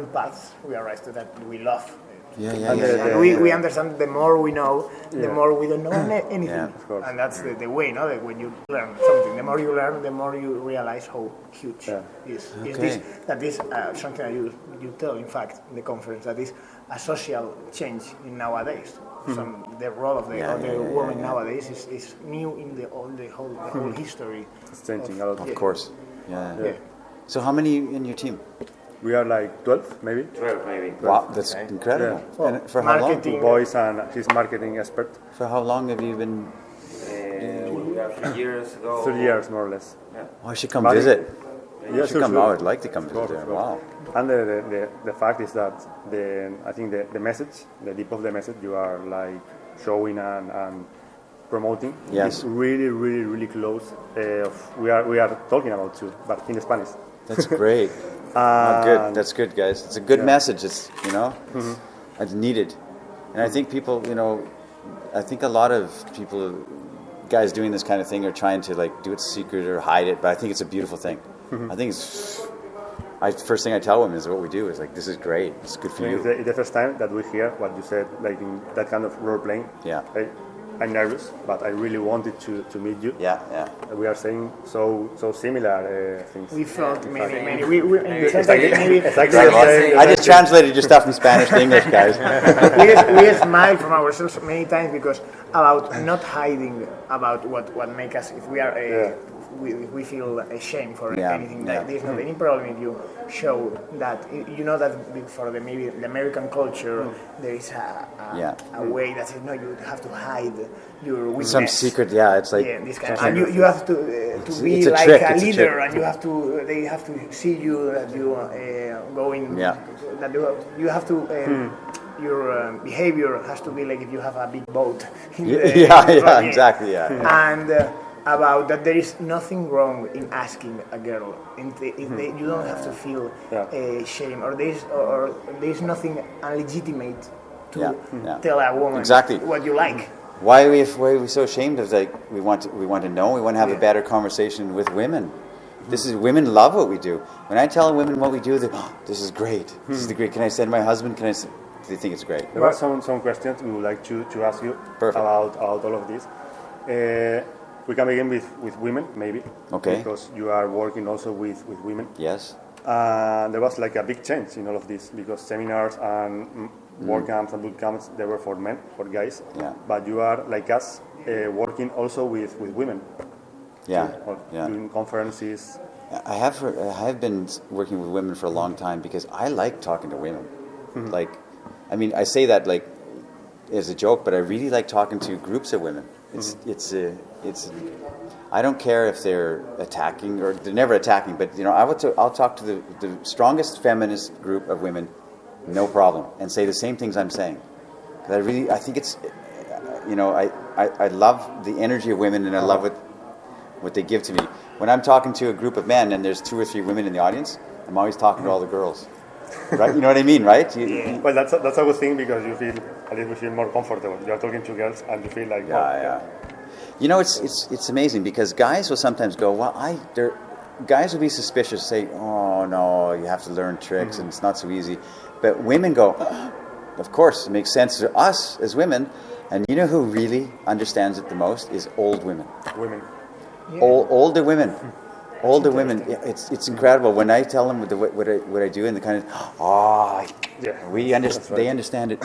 different paths, we arrive to that we love. We understand the more we know, the more we don't know anything. Yeah, and that's the way, no? That when you learn something, the more you learn, the more you realize how huge is this. That is something that you tell, in fact, in the conference, that is a social change in nowadays. The role of the woman nowadays is new in the whole history. It's changing a lot. Of course. Yeah. So how many in your team? We are like 12, maybe. 12, maybe. Wow, that's incredible. Yeah. And for how long? 2 boys and his marketing expert. For how long have you been? 3 years ago. 3 years, more or less. Yeah. Oh, I should come visit. Yeah, Sure. I would like to come visit there. Sure. Wow. And the fact is that I think the message, the deep of the message you are like showing and promoting is really, really, really close. We are talking about too, but in Spanish. That's great. Good. That's good, guys. It's a good message. It's it's needed, and I think people, I think a lot of people, guys doing this kind of thing, are trying to like do it secret or hide it. But I think it's a beautiful thing. I think it's. First thing I tell women is what we do is like, this is great. It's good for you. It's the first time that we hear what you said, like in that kind of role playing. Yeah. I'm nervous, but I really wanted to meet you. Yeah. We are saying so similar things. We felt many. I just translated your stuff from Spanish to English, guys. we smile from ourselves many times because about not hiding about what make us, if we are we feel ashamed for anything. There's not any problem if you show that. You know that for the American culture there is a way that says no, you have to hide your weakness. Some secret, it's like this kind and you have to be like trick. a leader, and they have to see you that you going. That you have to. Your behavior has to be like if you have a big boat. Exactly. And about that, there is nothing wrong in asking a girl. You don't have to feel shame, or there's nothing illegitimate to tell a woman what you like. Why are we so ashamed of like we want to know? We want to have a better conversation with women. This is women love what we do. When I tell women what we do, they this is great. This is great. Can I send my husband? They think it's great. There are some questions we would like to ask you about all of this. We can begin with women, maybe. Okay. Because you are working also with women. Yes. There was like a big change in all of this because seminars and work camps and boot camps, they were for men, for guys. Yeah. But you are like us, working also with women. Doing conferences. I have been working with women for a long time because I like talking to women. Like, I mean, I say that like as a joke, but I really like talking to groups of women. It's I don't care if they're attacking or they're never attacking, but I'll talk to the strongest feminist group of women, no problem, and say the same things I'm saying. I think it's, I love the energy of women and I love what they give to me. When I'm talking to a group of men and there's 2 or 3 women in the audience, I'm always talking to all the girls. Right? You know what I mean, right? Well, that's a good thing because you feel, at least we feel more comfortable. You are talking to girls and you feel like... It's amazing because guys will sometimes go, guys will be suspicious, say, oh no, you have to learn tricks and it's not so easy. But women go, of course, it makes sense to us as women. And you know who really understands it the most is old women. Older women. Older women, it's incredible. When I tell them what I do, and the kind of, they understand it.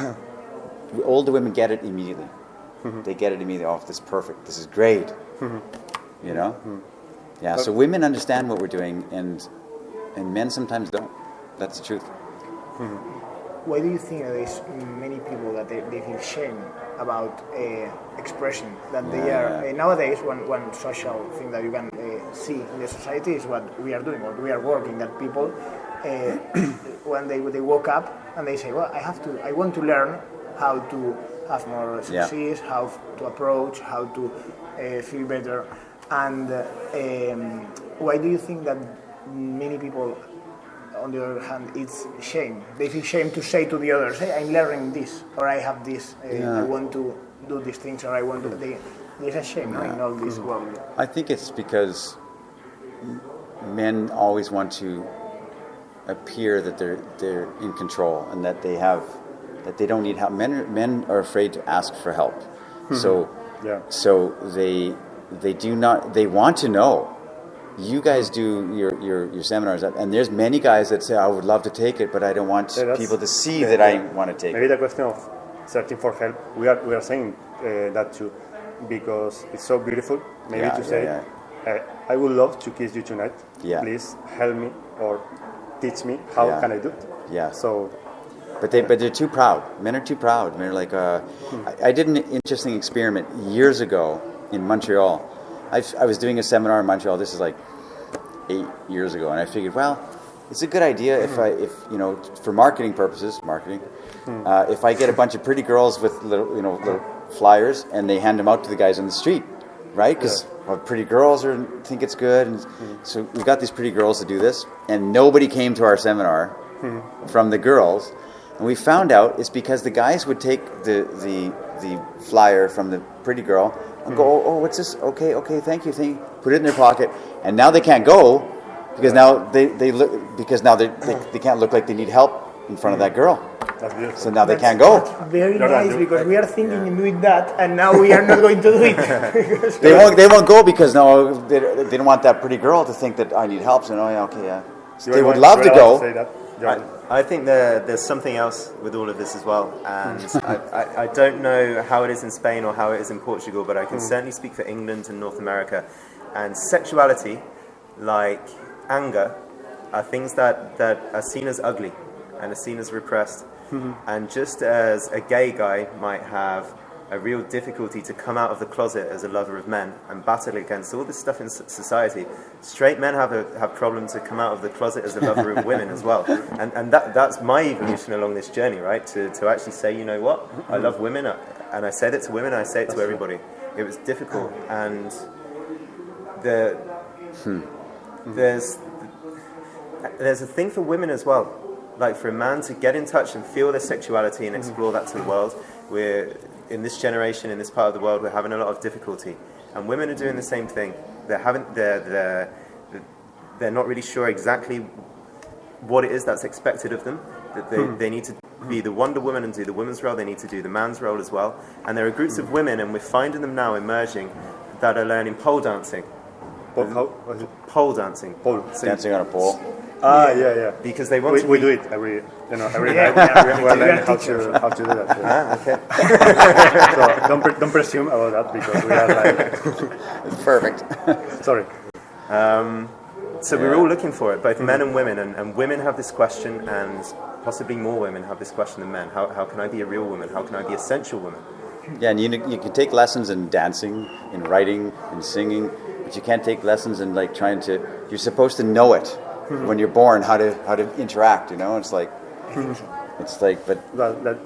Older women get it immediately. They get it immediately. Oh, this is perfect. This is great. Yeah. So women understand what we're doing, and men sometimes don't. That's the truth. Why do you think there's many people that they feel shame about expression that they are nowadays? One social thing that you can see in the society is what we are doing, what we are working. That people when they woke up and they say, well, I want to learn how to have more success, how to approach, how to feel better. And why do you think that many people, on the other hand, it's shame? They feel shame to say to the others, hey, I'm learning this, or I have this, I want to do these things, or I want to... There's a shame in all this world. I think it's because men always want to appear that they're in control and that they don't need help. Men are afraid to ask for help. So they do not. They want to know. You guys do your seminars, and there's many guys that say, I would love to take it, but I don't want people to see that I want to take it. Maybe the question of searching for help, we are saying that too, because it's so beautiful, maybe to say, I would love to kiss you tonight. Yeah. Please help me or teach me how can I do it. Yeah. So, but they're too proud. Men are too proud. They're like, I did an interesting experiment years ago in Montreal. I was doing a seminar in Montreal. This is like 8 years ago, and I figured, well, it's a good idea if for marketing purposes, if I get a bunch of pretty girls with little flyers and they hand them out to the guys on the street, right? Because pretty girls think it's good, and so we got these pretty girls to do this, and nobody came to our seminar from the girls, and we found out it's because the guys would take the flyer from the pretty girl and go, oh, what's this? Okay, thank you. Put it in their pocket, and now they can't go because now they can't look like they need help in front of that girl. So now they can't go. That's very nice, because we are thinking in doing that, and now we are not going to do it. They won't go because now they don't want that pretty girl to think that I need help. So So they would love to go. I think there's something else with all of this as well, and I don't know how it is in Spain or how it is in Portugal, but I can certainly speak for England and North America. And sexuality, like anger, are things that are seen as ugly and are seen as repressed. And just as a gay guy might have a real difficulty to come out of the closet as a lover of men and battle against all this stuff in society, straight men have problems to come out of the closet as a lover of women as well. And that's my evolution along this journey, right? To actually say, you know what, I love women, and I say that to women, I say it to everybody. It was difficult, and there's a thing for women as well. Like for a man to get in touch and feel their sexuality and explore that to the world, we're in this generation, in this part of the world, we're having a lot of difficulty, and women are doing the same thing. They're not really sure exactly what it is that's expected of them. That they need to be the Wonder Woman and do the woman's role. They need to do the man's role as well. And there are groups of women, and we're finding them now emerging, that are learning pole dancing. Pole dancing. So dancing on a pole. Yeah. Because they want we do it every night. We're learning how to do that. Okay. So don't presume about that, because we are like it's perfect. Sorry. So we're all looking for it, both men and women, and women have this question, and possibly more women have this question than men. How can I be a real woman? How can I be a sensual woman? Yeah, and you can take lessons in dancing, in writing, in singing, but you can't take lessons in like you're supposed to know it. When you're born, how to interact, it's like, but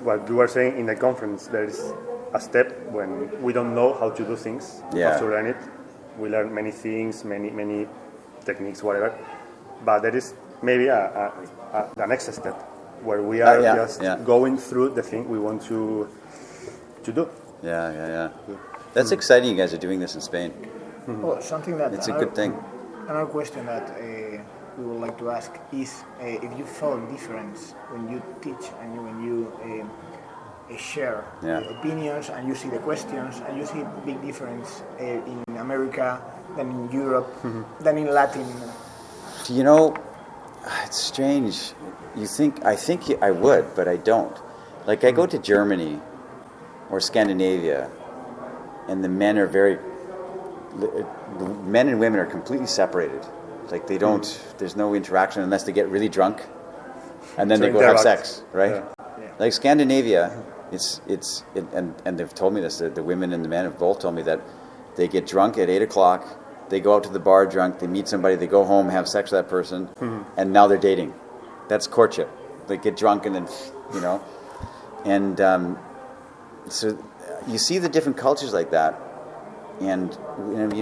what you were saying in the conference, there is a step when we don't know how to do things, how to learn it. We learn many things, many techniques, whatever, but there is maybe the next step where we are going through the thing we want to do. Yeah. That's exciting. You guys are doing this in Spain. Well, something that it's a good thing. Another question that we would like to ask is if you felt difference when you teach and when you share opinions, and you see the questions, and you see big difference in America than in Europe, than in Latin. It's strange. I think I would, but I don't. Like I go to Germany or Scandinavia, and the men and women are completely separated. Like they don't, there's no interaction unless they get really drunk, and then they go have sex, right? Yeah. Like Scandinavia, and they've told me this. The women and the men have both told me that they get drunk at 8 o'clock, they go out to the bar drunk, they meet somebody, they go home, have sex with that person, and now they're dating. That's courtship. They get drunk and then, and so you see the different cultures like that. And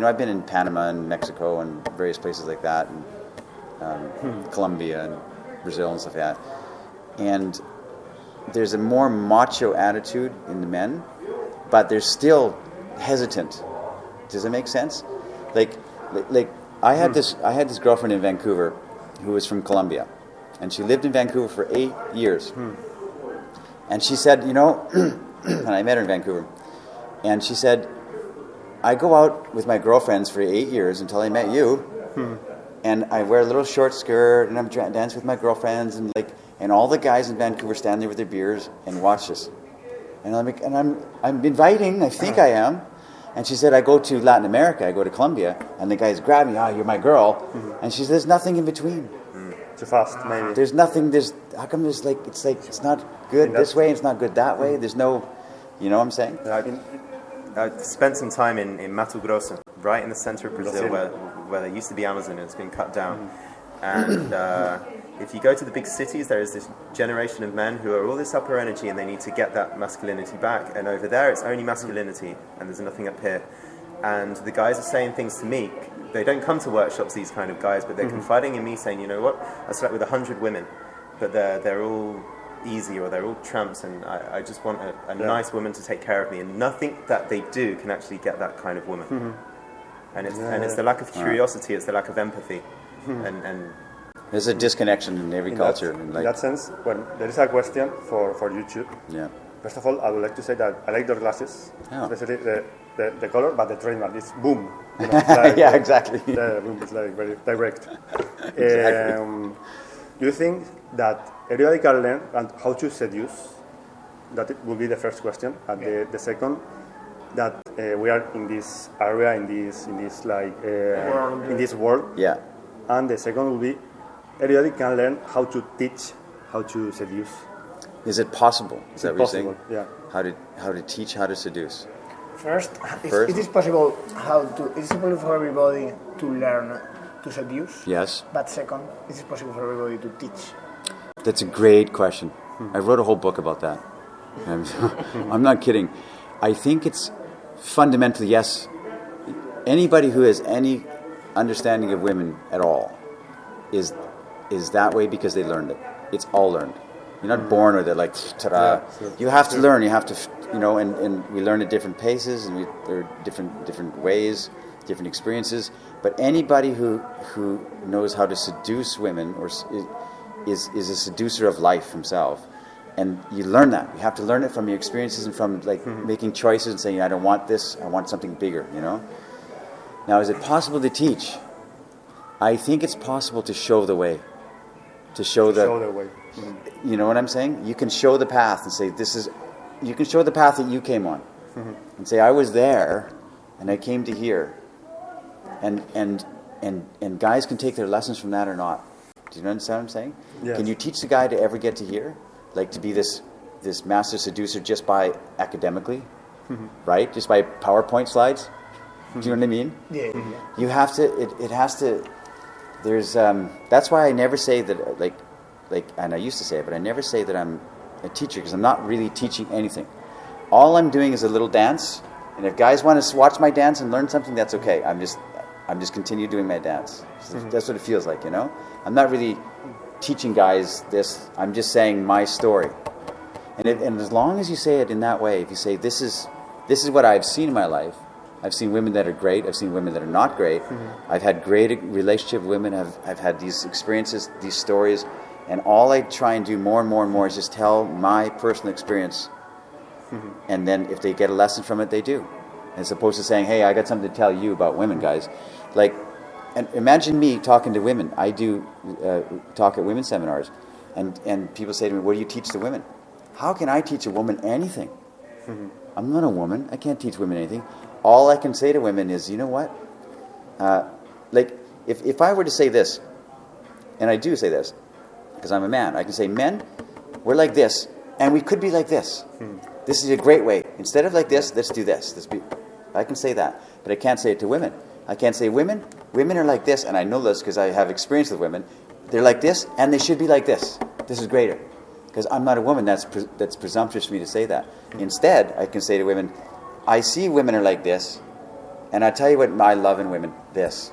I've been in Panama and Mexico and various places like that, and Colombia and Brazil and stuff like that. And there's a more macho attitude in the men, but they're still hesitant. Does it make sense? Like I had this girlfriend in Vancouver who was from Colombia, and she lived in Vancouver for 8 years. And she said, you know, and I met her in Vancouver, and she said, I go out with my girlfriends for 8 years until I met you, and I wear a little short skirt, and I'm dancing with my girlfriends, and all the guys in Vancouver stand there with their beers and watch us. And I'm inviting, I think I am. And she said, I go to Latin America, I go to Colombia, and the guys grab me, you're my girl. And she says, there's nothing in between. Too fast, maybe. There's nothing, how come it's not good this way, and it's not good that way? There's no, you know what I'm saying? I spent some time in Mato Grosso, right in the center of Brazil, where there used to be Amazon, and it's been cut down. And if you go to the big cities, there is this generation of men who are all this upper energy, and they need to get that masculinity back. And over there, it's only masculinity, and there's nothing up here. And the guys are saying things to me. They don't come to workshops, these kind of guys, but they're confiding in me, saying, you know what, I slept with 100 women, but they're all easy, or they're all tramps, and I just want a nice woman to take care of me, and nothing that they do can actually get that kind of woman. And it's the lack of curiosity, it's the lack of empathy, and there's a disconnection in every culture. In that sense, when there is a question for YouTube, first of all, I would like to say that I like your glasses, especially the color, but the trademark is boom. You know, like, yeah, exactly. The boom is like very direct. Exactly. Do you think that everybody can learn how to seduce? That it will be the first question. And the second, that we are in this area, in this world. Yeah. And the second will be, everybody can learn how to teach, how to seduce. Is it possible? Is that what you're saying? Yeah. How to teach how to seduce? First, it is possible for everybody to learn to seduce. Yes. But second, it is possible for everybody to teach. That's a great question. I wrote a whole book about that. I'm not kidding. I think it's fundamentally, yes, anybody who has any understanding of women at all is that way because they learned it. It's all learned. You're not born with it like, ta-da. You have to learn. You have to, and we learn at different paces, and there are different ways, different experiences. But anybody who knows how to seduce women or is a seducer of life himself. And you learn that. You have to learn it from your experiences and from making choices and saying, I don't want this, I want something bigger, Now, is it possible to teach? I think it's possible to show the way. To show the way. You know what I'm saying? You can show the path and say, you can show the path that you came on. And say, I was there and I came to here. And guys can take their lessons from that or not. Do you understand what I'm saying? Yes. Can you teach the guy to ever get to here? Like to be this master seducer just by academically, right? Just by PowerPoint slides. Do you know what I mean? Yeah. You have to. It has to. There's. That's why I never say that. And I used to say it, but I never say that I'm a teacher because I'm not really teaching anything. All I'm doing is a little dance, and if guys want to watch my dance and learn something, that's okay. I'm just continue doing my dance. That's what it feels like, I'm not really teaching guys this. I'm just saying my story. And as long as you say it in that way, if you say this is what I've seen in my life. I've seen women that are great. I've seen women that are not great. I've had great relationship with women. I've had these experiences, these stories, and all I try and do more and more and more is just tell my personal experience. And then if they get a lesson from it, they do. As opposed to saying, hey, I got something to tell you about women, guys. And imagine me talking to women. I do talk at women's seminars, and people say to me, what do you teach the women? How can I teach a woman anything? I'm not a woman. I can't teach women anything. All I can say to women is, you know what? If I were to say this, and I do say this, because I'm a man, I can say, men, we're like this, and we could be like this. This is a great way. Instead of like this, let's do this. I can say that, but I can't say it to women. I can't say women are like this, and I know this because I have experience with women. They're like this, and they should be like this. This is greater. Because I'm not a woman, that's presumptuous for me to say that. Instead, I can say to women, I see women are like this, and I tell you what I love in women, this.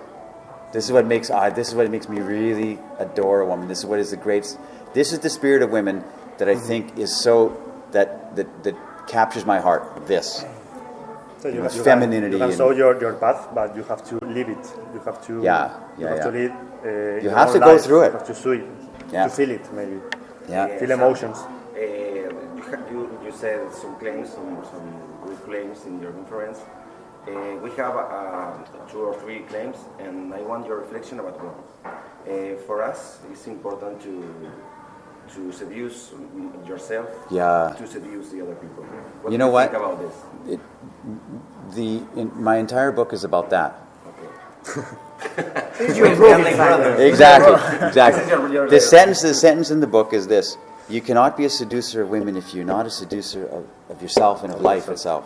This is what makes me really adore a woman. This is what is the greatest. This is the spirit of women that I think is so that captures my heart. This. So you femininity. You can show your path, but you have to live it. You have to. Yeah. To lead. You have to go through it. You have to see it. to feel it, maybe. Yeah. Feel emotions. You said some claims, some good claims in your conference. We have 2 or 3 claims, and I want your reflection about one. For us, it's important to seduce yourself, to seduce the other people. What do you think about this? My entire book is about that. Exactly. The sentence in the book is this: you cannot be a seducer of women if you're not a seducer of yourself and of life itself.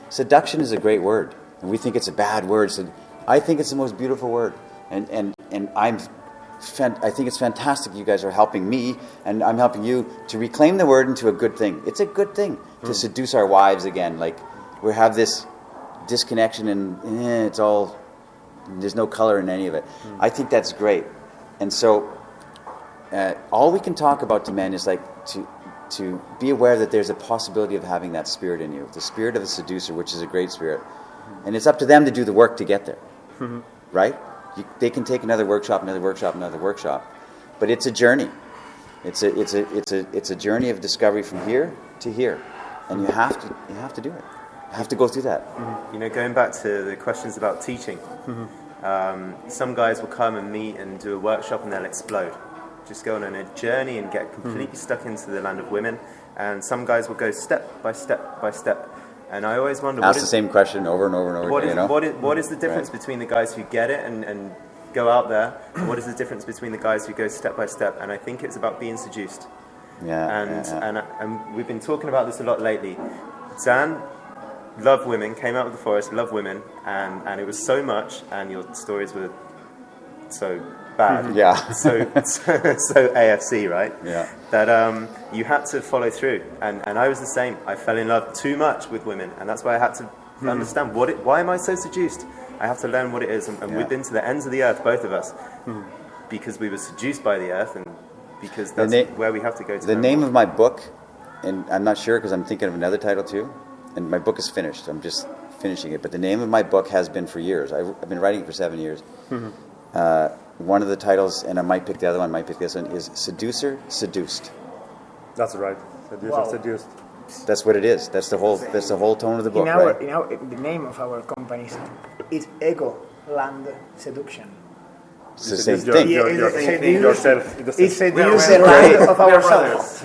Seduction is a great word, and we think it's a bad word. So I think it's the most beautiful word, and I think it's fantastic you guys are helping me, and I'm helping you to reclaim the word into a good thing. It's a good thing to seduce our wives again. Like, we have this disconnection, and it's all, there's no color in any of it. I think that's great. And so all we can talk about to men is like to be aware that there's a possibility of having that spirit in you, the spirit of a seducer, which is a great spirit. And it's up to them to do the work to get there, right? They can take another workshop, but it's a journey. It's a journey of discovery from here to here, and you have to do it. You have to go through that. You know, going back to the questions about teaching, some guys will come and meet and do a workshop and they'll explode. Just go on a journey and get completely stuck into the land of women. And some guys will go step by step by step. And I always wonder, ask the same question over and over and over again. What is the difference between the guys who get it and go out there? And what is the difference between the guys who go step by step? And I think it's about being seduced. And we've been talking about this a lot lately. Zan loved women, came out of the forest, loved women, and it was so much, and your stories were so bad. So AFC, right? Yeah. That you had to follow through, and I was the same. I fell in love too much with women, and that's why I had to understand why am I so seduced? I have to learn what it is, and we've been to the ends of the earth, both of us, because we were seduced by the earth, and because that's where we have to go to. The name of my book, and I'm not sure because I'm thinking of another title too, and my book is finished. I'm just finishing it, but the name of my book has been for years. I've been writing it for 7 years. One of the titles, and I might pick the other one, might pick this one, is Seducer, Seduced. That's right. Seducer, Seduced. That's what it is. That's the whole tone of the book, the name of our company is Egoland Seducción. It's the same thing. It's seduce the land of ourselves.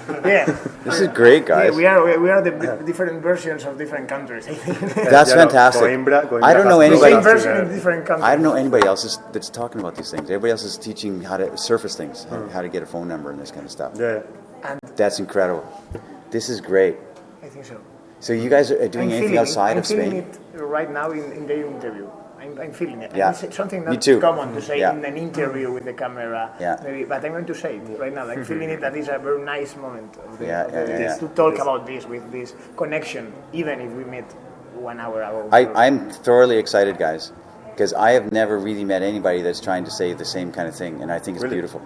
This is great, guys. We are the different versions of different countries. That's fantastic. I don't know anybody. I don't know anybody else that's talking about these things. Everybody else is teaching how to surface things, how to get a phone number and this kind of stuff. And that's incredible. This is great. I think so. So you guys are doing anything outside of Spain? I'm feeling it right now in the interview. I'm feeling it. Yeah. It's something not common to say in an interview with the camera, maybe, but I'm going to say it right now. I'm feeling it that is a very nice moment of to talk about this with this connection, even if we met 1 hour ago. I'm thoroughly excited, guys, because I have never really met anybody that's trying to say the same kind of thing, and I think it's beautiful.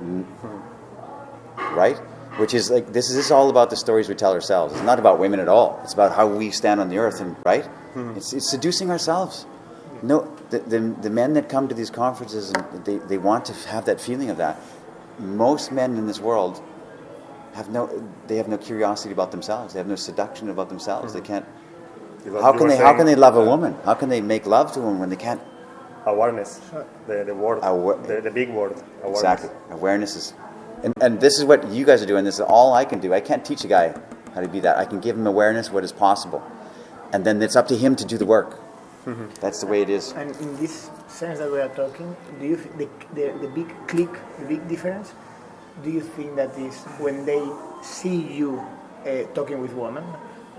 Right? Which is like, this is all about the stories we tell ourselves. It's not about women at all. It's about how we stand on the earth, and it's seducing ourselves. No, the men that come to these conferences, and they want to have that feeling of that. Most men in this world have no curiosity about themselves. They have no seduction about themselves. They can't. How can they love a woman? How can they make love to a woman when they can't? Awareness, the word, the big word. Awareness. Exactly, awareness is, and this is what you guys are doing. This is all I can do. I can't teach a guy how to be that. I can give him awareness, what is possible, and then it's up to him to do the work. That's the way it is. And in this sense that we are talking, do you think the big click, the big difference, do you think that is when they see you talking with women?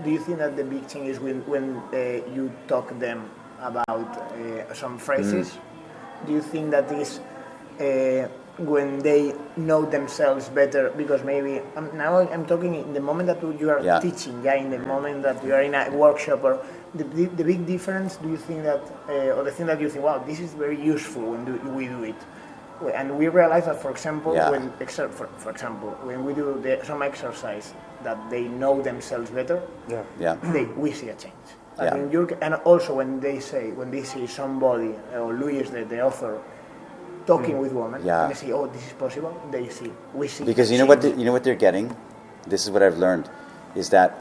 Do you think that the big thing is when you talk them about some phrases? Do you think that is when they know themselves better? Because maybe now I'm talking in the moment that you are teaching, in the moment that you are in a workshop, or the big difference. Do you think that, or the thing that you think, wow, this is very useful when we do it, and we realize that, for example, when we do some exercise that they know themselves better, we see a change. And also when they see somebody, or Luis, the author, talking with women, Yeah. and they see, oh, this is possible. We see. Because you know what they're getting. This is what I've learned, is that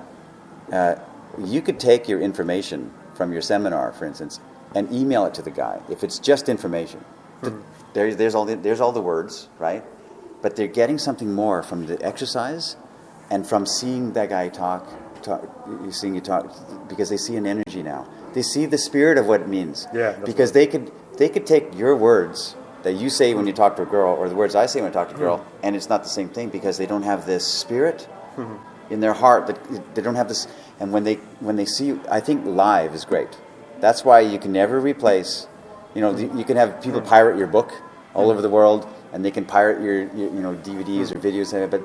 you could take your information from your seminar, for instance, and email it to the guy. If it's just information, there's all the words, right? But they're getting something more from the exercise, and from seeing that guy talk, seeing you talk, because they see an energy now. They see the spirit of what it means. Yeah. Because they could take your words that you say when you talk to a girl, or the words I say when I talk to a girl, and it's not the same thing because they don't have this spirit in their heart. That they don't have this. And when they see you, I think live is great. That's why you can never replace. You can have people pirate your book all over the world, and they can pirate your DVDs or videos, but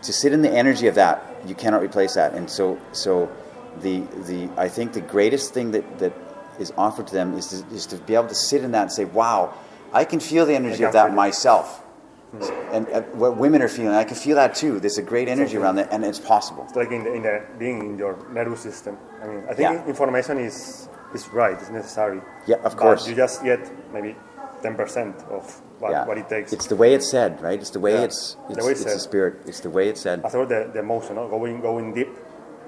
to sit in the energy of that, you cannot replace that. And so I think the greatest thing that is offered to them is to be able to sit in that and say, wow, I can feel the energy of that myself. And what women are feeling, I can feel that too. There's a great energy around that, and it's possible. It's like being in your nervous system. I mean, I think information is right, it's necessary. Yeah, of course. But you just get maybe 10% of what it takes. It's the way it's said, right? It's the way it's said. the spirit. It's the way it's said. After the emotion, going deep,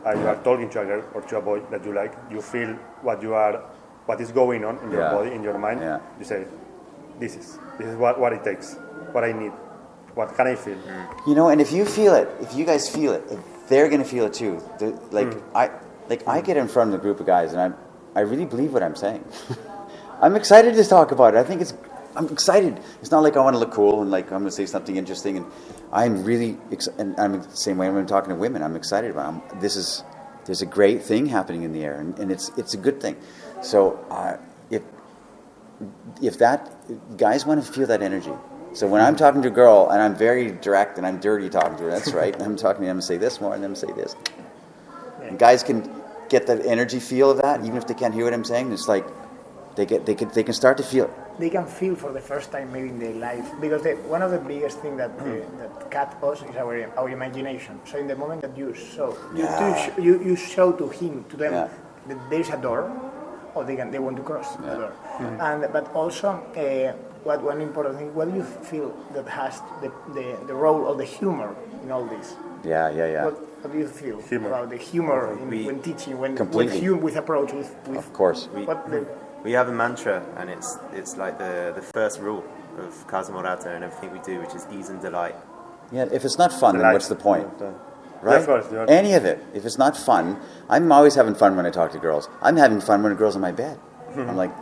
you are talking to a girl or to a boy that you like, you feel what is going on in your body, in your mind. Yeah. You say, this is what it takes, what I need, what can I feel? And if you feel it, if you guys feel it, they're going to feel it too. I get in front of a group of guys, and I really believe what I'm saying. I'm excited to talk about it. I'm excited. It's not like I want to look cool and like I'm going to say something interesting. And I'm really, and I'm the same way when I'm talking to women. I'm excited about it. There's a great thing happening in the air, and it's a good thing. So if that guys want to feel that energy. So when I'm talking to a girl and I'm very direct and I'm dirty talking to her, that's right. And I'm talking to them and say this more and them say this. And guys can get that energy feel of that, even if they can't hear what I'm saying. It's like they can start to feel it. They can feel for the first time maybe in their life, because one of the biggest things that cut us is our imagination. So in the moment that you show to them that there's a door, or they want to cross the door. But also one important thing, what do you feel that has the role of the humor in all this? Yeah. What do you feel about the humor when teaching, with approach, with of course. We have a mantra, and it's like the first rule of Casa Morata and everything we do, which is ease and delight. Yeah, if it's not fun, then what's the point? Right? Yeah, of course, any of it. If it's not fun, I'm always having fun when I talk to girls. I'm having fun when a girl's in my bed. I'm like,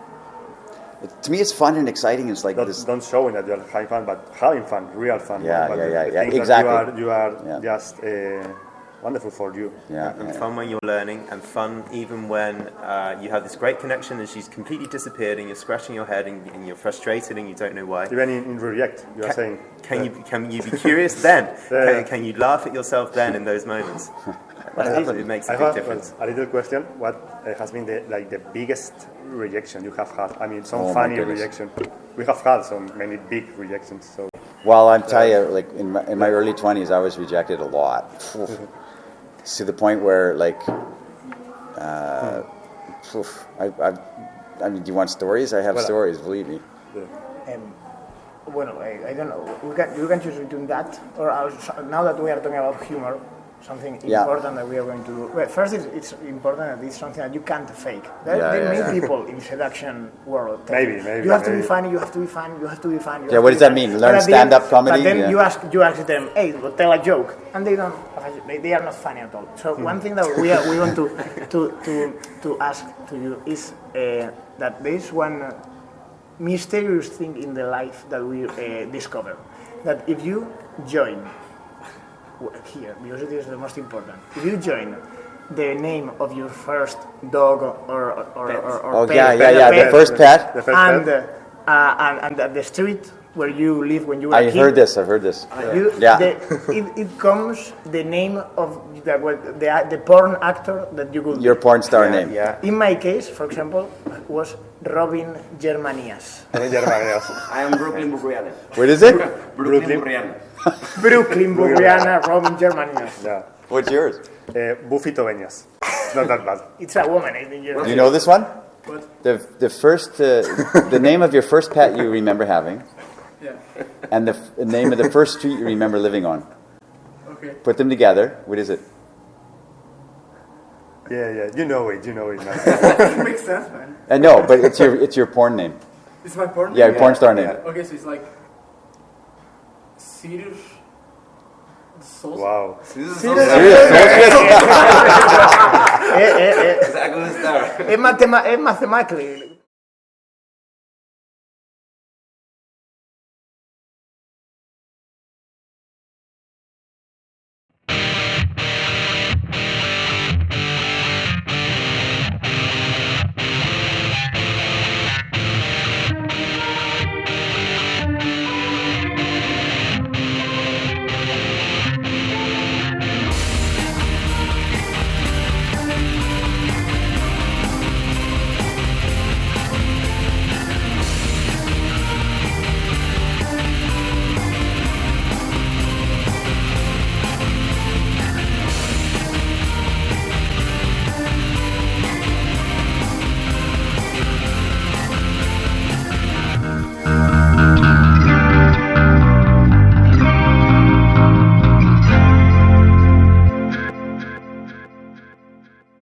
to me, it's fun and exciting. It's like don't showing that you're having fun, but having fun, real fun. Yeah, exactly. You are just wonderful for you. And fun when you're learning, and fun even when you have this great connection and she's completely disappeared and you're scratching your head and you're frustrated and you don't know why. Even in React, you are saying. Can you be curious then? Can you laugh at yourself then in those moments? It makes a big difference. A little question: what has been the biggest rejection you have had? I mean, some funny rejection. We have had many big rejections. So. Well, I'll tell you, like in my early 20s, I was rejected a lot. To the point where, I mean, do you want stories? I have stories, believe me. I don't know. You can choose between that, or now that we are talking about humor, something important that we are going to do. Well, first, it's important that it's something that you can't fake. There are many people in seduction world. Maybe. You have to be funny. You have to be funny. You have to be funny. What does that mean? Learn stand-up comedy. But then you ask them, hey, tell a joke, and they don't. They are not funny at all. So one thing that we want to ask to you is that there is one mysterious thing in the life that we discover, that if you join here, because it is the most important, if you join the name of your first dog or pet, the first pet, and at the street where you live when you were a kid. I've heard this. It comes the name of the porn actor that you could. Your porn star name. Yeah. In my case, for example, was Robin Germanias. I am Brooklyn Buriana. What is it? Brooklyn Buriana. Brooklyn Buriana, Robin Germanias. Yeah. What's yours? Buffy Tobeñas. It's not that bad. It's a woman. I think. Do you know this one? What? The first the name of your first pet you remember having. Yeah. and the name of the first street you remember living on. Okay. Put them together. What is it? Yeah, you know it, man. It makes sense, man. No, but it's your porn name. It's my porn name? Yeah, your porn star name. Okay, so it's like Sirius Souls. Wow. Es mathematically